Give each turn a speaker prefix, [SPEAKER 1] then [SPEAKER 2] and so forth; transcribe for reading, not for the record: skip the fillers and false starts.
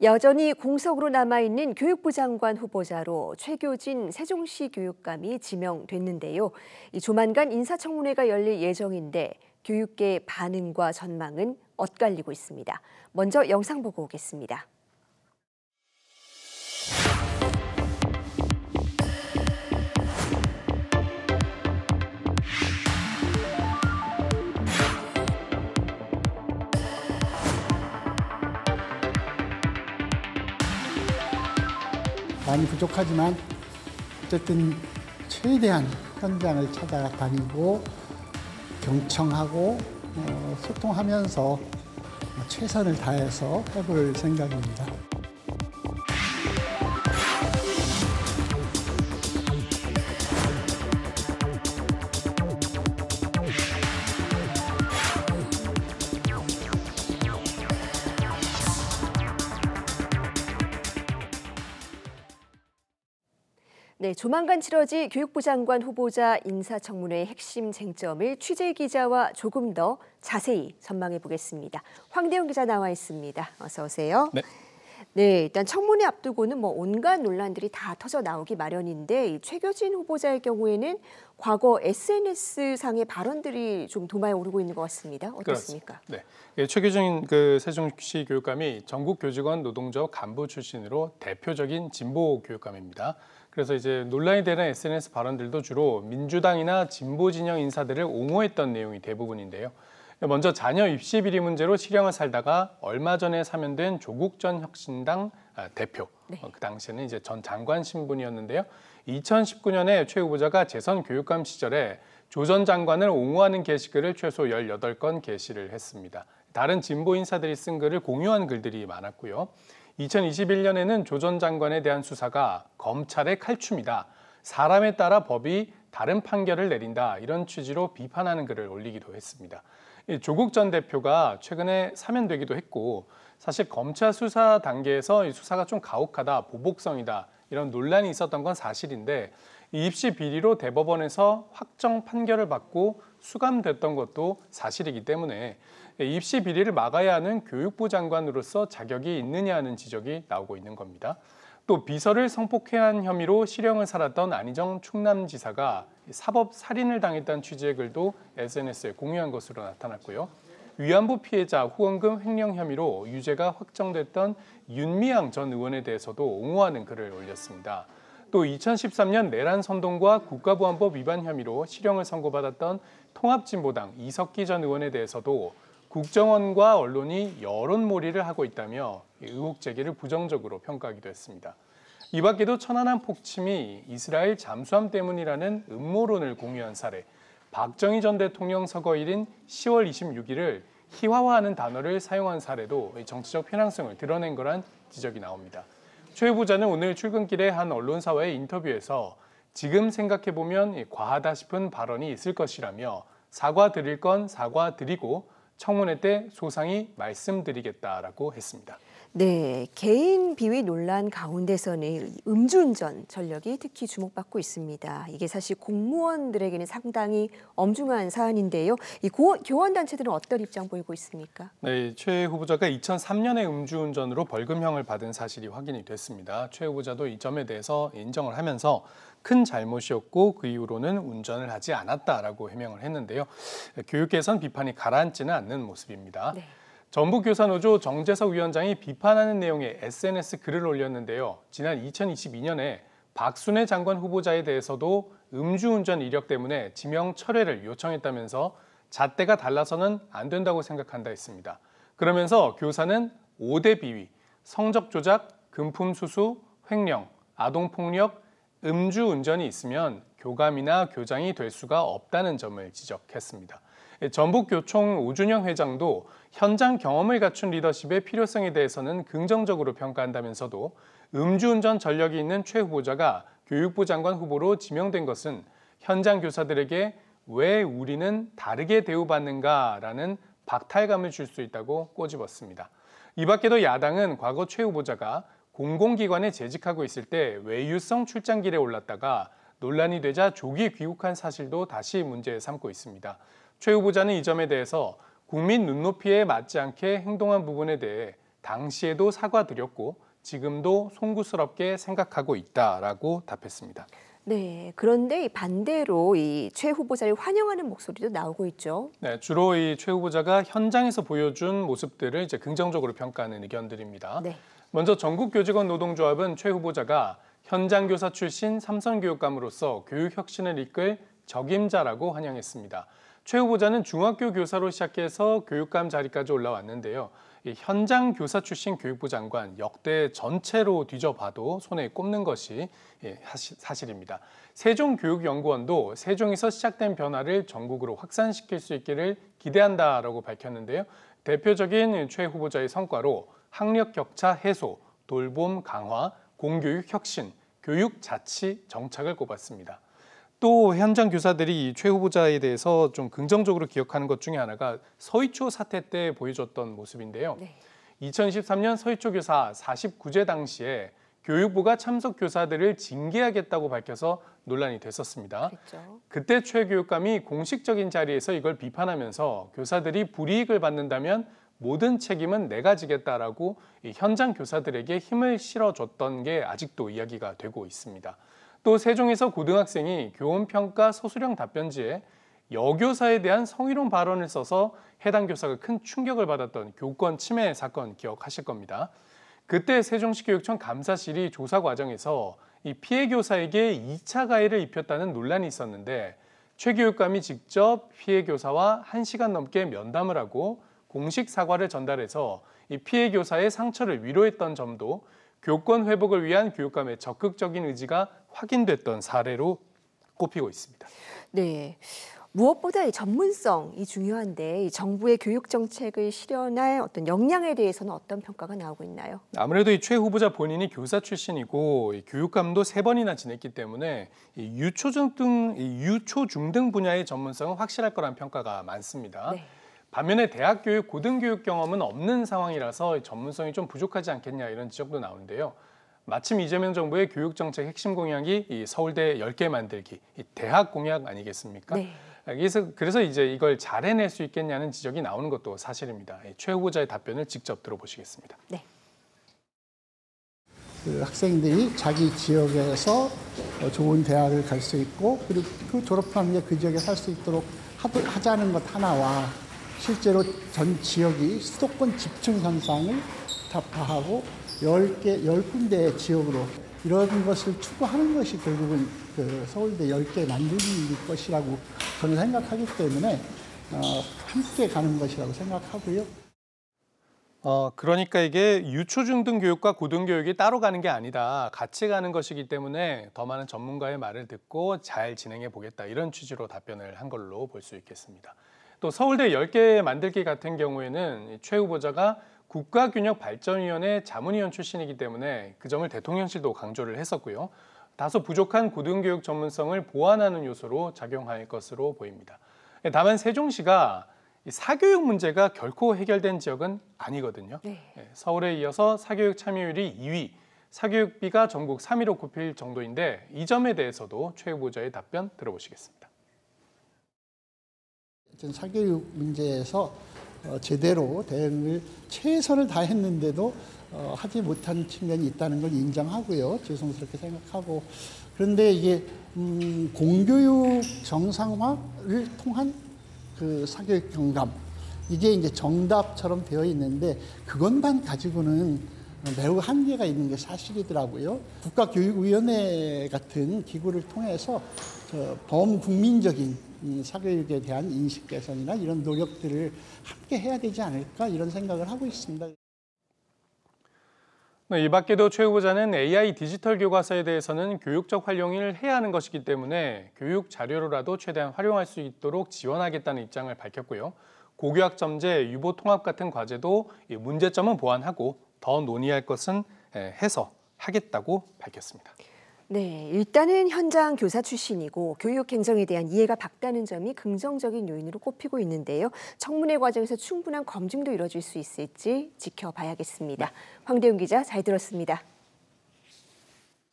[SPEAKER 1] 여전히 공석으로 남아있는 교육부 장관 후보자로 최교진 세종시 교육감이 지명됐는데요. 조만간 인사청문회가 열릴 예정인데 교육계의 반응과 전망은 엇갈리고 있습니다. 먼저 영상 보고 오겠습니다.
[SPEAKER 2] 많이 부족하지만 어쨌든 최대한 현장을 찾아다니고 경청하고 소통하면서 최선을 다해서 해볼 생각입니다.
[SPEAKER 1] 네, 조만간 치러질 교육부 장관 후보자 인사청문회의 핵심 쟁점을 취재 기자와 조금 더 자세히 전망해 보겠습니다. 황대웅 기자 나와 있습니다. 어서 오세요. 네, 일단 청문회 앞두고는 온갖 논란들이 다 터져 나오기 마련인데 이 최교진 후보자의 경우에는 과거 SNS상의 발언들이 좀 도마에 오르고 있는 것 같습니다. 어떻습니까?
[SPEAKER 3] 네, 최교진 세종시 교육감이 전국 교직원 노동조 간부 출신으로 대표적인 진보 교육감입니다. 그래서 이제 논란이 되는 SNS 발언들도 주로 민주당이나 진보 진영 인사들을 옹호했던 내용이 대부분인데요. 먼저 자녀 입시 비리 문제로 실형을 살다가 얼마 전에 사면된 조국 전 혁신당 대표. 그 당시에는 이제 전 장관 신분이었는데요. 2019년에 최 후보자가 재선 교육감 시절에 조 전 장관을 옹호하는 게시글을 최소 18건 게시를 했습니다. 다른 진보 인사들이 쓴 글을 공유한 글들이 많았고요. 2021년에는 조 전 장관에 대한 수사가 검찰의 칼춤이다. 사람에 따라 법이 다른 판결을 내린다. 이런 취지로 비판하는 글을 올리기도 했습니다. 조국 전 대표가 최근에 사면되기도 했고 사실 검찰 수사 단계에서 이 수사가 좀 가혹하다, 보복성이다 이런 논란이 있었던 건 사실인데 이 입시 비리로 대법원에서 확정 판결을 받고 수감됐던 것도 사실이기 때문에 입시 비리를 막아야 하는 교육부 장관으로서 자격이 있느냐 하는 지적이 나오고 있는 겁니다. 또 비서를 성폭행한 혐의로 실형을 살았던 안희정 충남지사가 사법 살인을 당했다는 취지의 글도 SNS에 공유한 것으로 나타났고요. 위안부 피해자 후원금 횡령 혐의로 유죄가 확정됐던 윤미향 전 의원에 대해서도 옹호하는 글을 올렸습니다. 또 2013년 내란 선동과 국가보안법 위반 혐의로 실형을 선고받았던 통합진보당 이석기 전 의원에 대해서도 국정원과 언론이 여론몰이를 하고 있다며 의혹 제기를 부정적으로 평가하기도 했습니다. 이 밖에도 천안함 폭침이 이스라엘 잠수함 때문이라는 음모론을 공유한 사례, 박정희 전 대통령 서거일인 10월 26일을 희화화하는 단어를 사용한 사례도 정치적 편향성을 드러낸 거란 지적이 나옵니다. 최 후보자는 오늘 출근길에 한 언론사와의 인터뷰에서 지금 생각해보면 과하다 싶은 발언이 있을 것이라며 사과드릴 건 사과드리고 청문회 때 소상히 말씀드리겠다라고 했습니다.
[SPEAKER 1] 네, 개인 비위 논란 가운데서는 음주운전 전력이 특히 주목받고 있습니다. 이게 사실 공무원들에게는 상당히 엄중한 사안인데요. 이 교원단체들은 어떤 입장 보이고 있습니까?
[SPEAKER 3] 네, 최 후보자가 2003년에 음주운전으로 벌금형을 받은 사실이 확인이 됐습니다. 최 후보자도 이 점에 대해서 인정을 하면서 큰 잘못이었고 그 이후로는 운전을 하지 않았다라고 해명을 했는데요. 교육계에선 비판이 가라앉지는 않는 모습입니다. 네. 전북교사노조 정재석 위원장이 비판하는 내용의 SNS 글을 올렸는데요. 지난 2022년에 박순애 장관 후보자에 대해서도 음주운전 이력 때문에 지명 철회를 요청했다면서 잣대가 달라서는 안 된다고 생각한다 했습니다. 그러면서 교사는 5대 비위, 성적 조작, 금품 수수, 횡령, 아동폭력, 음주운전이 있으면 교감이나 교장이 될 수가 없다는 점을 지적했습니다. 전북교총 오준영 회장도 현장 경험을 갖춘 리더십의 필요성에 대해서는 긍정적으로 평가한다면서도 음주운전 전력이 있는 최 후보자가 교육부 장관 후보로 지명된 것은 현장 교사들에게 왜 우리는 다르게 대우받는가라는 박탈감을 줄 수 있다고 꼬집었습니다. 이 밖에도 야당은 과거 최 후보자가 공공기관에 재직하고 있을 때 외유성 출장길에 올랐다가 논란이 되자 조기 귀국한 사실도 다시 문제 삼고 있습니다. 최 후보자는 이 점에 대해서 국민 눈높이에 맞지 않게 행동한 부분에 대해 당시에도 사과드렸고 지금도 송구스럽게 생각하고 있다라고 답했습니다.
[SPEAKER 1] 네, 그런데 반대로 이 최 후보자를 환영하는 목소리도 나오고 있죠.
[SPEAKER 3] 네, 주로 이 최 후보자가 현장에서 보여준 모습들을 이제 긍정적으로 평가하는 의견들입니다.
[SPEAKER 1] 네.
[SPEAKER 3] 먼저 전국교직원 노동조합은 최 후보자가 현장 교사 출신 삼선교육감으로서 교육 혁신을 이끌 적임자라고 환영했습니다. 최 후보자는 중학교 교사로 시작해서 교육감 자리까지 올라왔는데요. 이 현장 교사 출신 교육부 장관 역대 전체로 뒤져봐도 손에 꼽는 것이 사실입니다. 세종교육연구원도 세종에서 시작된 변화를 전국으로 확산시킬 수 있기를 기대한다라고 밝혔는데요. 대표적인 최 후보자의 성과로 학력 격차 해소, 돌봄 강화, 공교육 혁신, 교육 자치 정착을 꼽았습니다. 또 현장 교사들이 최 후보자에 대해서 좀 긍정적으로 기억하는 것 중에 하나가 서희초 사태 때 보여줬던 모습인데요.
[SPEAKER 1] 네.
[SPEAKER 3] 2013년 서희초 교사 49제 당시에 교육부가 참석 교사들을 징계하겠다고 밝혀서 논란이 됐었습니다.
[SPEAKER 1] 그렇죠.
[SPEAKER 3] 그때 최 교육감이 공식적인 자리에서 이걸 비판하면서 교사들이 불이익을 받는다면 모든 책임은 내가 지겠다라고 현장 교사들에게 힘을 실어줬던 게 아직도 이야기가 되고 있습니다. 또 세종에서 고등학생이 교원평가 서술형 답변지에 여교사에 대한 성희롱 발언을 써서 해당 교사가 큰 충격을 받았던 교권 침해 사건 기억하실 겁니다. 그때 세종시 교육청 감사실이 조사 과정에서 이 피해 교사에게 2차 가해를 입혔다는 논란이 있었는데 최 교육감이 직접 피해 교사와 1시간 넘게 면담을 하고 공식 사과를 전달해서 이 피해 교사의 상처를 위로했던 점도 교권 회복을 위한 교육감의 적극적인 의지가 확인됐던 사례로 꼽히고 있습니다.
[SPEAKER 1] 네. 무엇보다 이 전문성이 중요한데 이 정부의 교육 정책을 실현할 어떤 역량에 대해서는 어떤 평가가 나오고 있나요?
[SPEAKER 3] 아무래도 이 최 후보자 본인이 교사 출신이고 교육감도 3번이나 지냈기 때문에 유초 중등 분야의 전문성은 확실할 거란 평가가 많습니다.
[SPEAKER 1] 네.
[SPEAKER 3] 반면에 대학 교육, 고등교육 경험은 없는 상황이라서 전문성이 좀 부족하지 않겠냐 이런 지적도 나오는데요. 마침 이재명 정부의 교육정책 핵심 공약이 이 서울대 10개 만들기, 이 대학 공약 아니겠습니까?
[SPEAKER 1] 네.
[SPEAKER 3] 그래서 이제 이걸 잘 해낼 수 있겠냐는 지적이 나오는 것도 사실입니다. 최 후보자의 답변을 직접 들어보시겠습니다.
[SPEAKER 1] 네.
[SPEAKER 2] 그 학생들이 자기 지역에서 좋은 대학을 갈 수 있고 그리고 그 졸업한 후에 그 지역에 살 수 있도록 하자는 것 하나와 실제로 전 지역이 수도권 집중 현상을 타파하고 10군데의 지역으로 이런 것을 추구하는 것이 결국은 그 서울대 10개 만들기일 것이라고 저는 생각하기 때문에 함께 가는 것이라고 생각하고요.
[SPEAKER 3] 그러니까 이게 유초중등 교육과 고등교육이 따로 가는 게 아니다. 같이 가는 것이기 때문에 더 많은 전문가의 말을 듣고 잘 진행해 보겠다. 이런 취지로 답변을 한 걸로 볼 수 있겠습니다. 또 서울대 10개 만들기 같은 경우에는 최 후보자가 국가균형발전위원회 자문위원 출신이기 때문에 그 점을 대통령실도 강조를 했었고요. 다소 부족한 고등교육 전문성을 보완하는 요소로 작용할 것으로 보입니다. 다만 세종시가 사교육 문제가 결코 해결된 지역은 아니거든요.
[SPEAKER 1] 네.
[SPEAKER 3] 서울에 이어서 사교육 참여율이 2위, 사교육비가 전국 3위로 꼽힐 정도인데 이 점에 대해서도 최 후보자의 답변 들어보시겠습니다.
[SPEAKER 2] 사교육 문제에서 제대로 대응을 최선을 다했는데도 하지 못한 측면이 있다는 걸 인정하고요. 죄송스럽게 생각하고 그런데 이게 공교육 정상화를 통한 그 사교육 경감 이게 이제 정답처럼 되어 있는데 그것만 가지고는 매우 한계가 있는 게 사실이더라고요. 국가교육위원회 같은 기구를 통해서 범국민적인 사교육에 대한 인식 개선이나 이런 노력들을 함께 해야 되지 않을까 이런 생각을 하고 있습니다.
[SPEAKER 3] 이 밖에도 최 후보자는 AI 디지털 교과서에 대해서는 교육적 활용을 해야 하는 것이기 때문에 교육 자료로라도 최대한 활용할 수 있도록 지원하겠다는 입장을 밝혔고요. 고교학 점제, 유보 통합 같은 과제도 문제점은 보완하고 더 논의할 것은 해서 하겠다고 밝혔습니다.
[SPEAKER 1] 네, 일단은 현장 교사 출신이고 교육 행정에 대한 이해가 밝다는 점이 긍정적인 요인으로 꼽히고 있는데요. 청문회 과정에서 충분한 검증도 이루어질 수 있을지 지켜봐야겠습니다. 황대훈 기자 잘 들었습니다.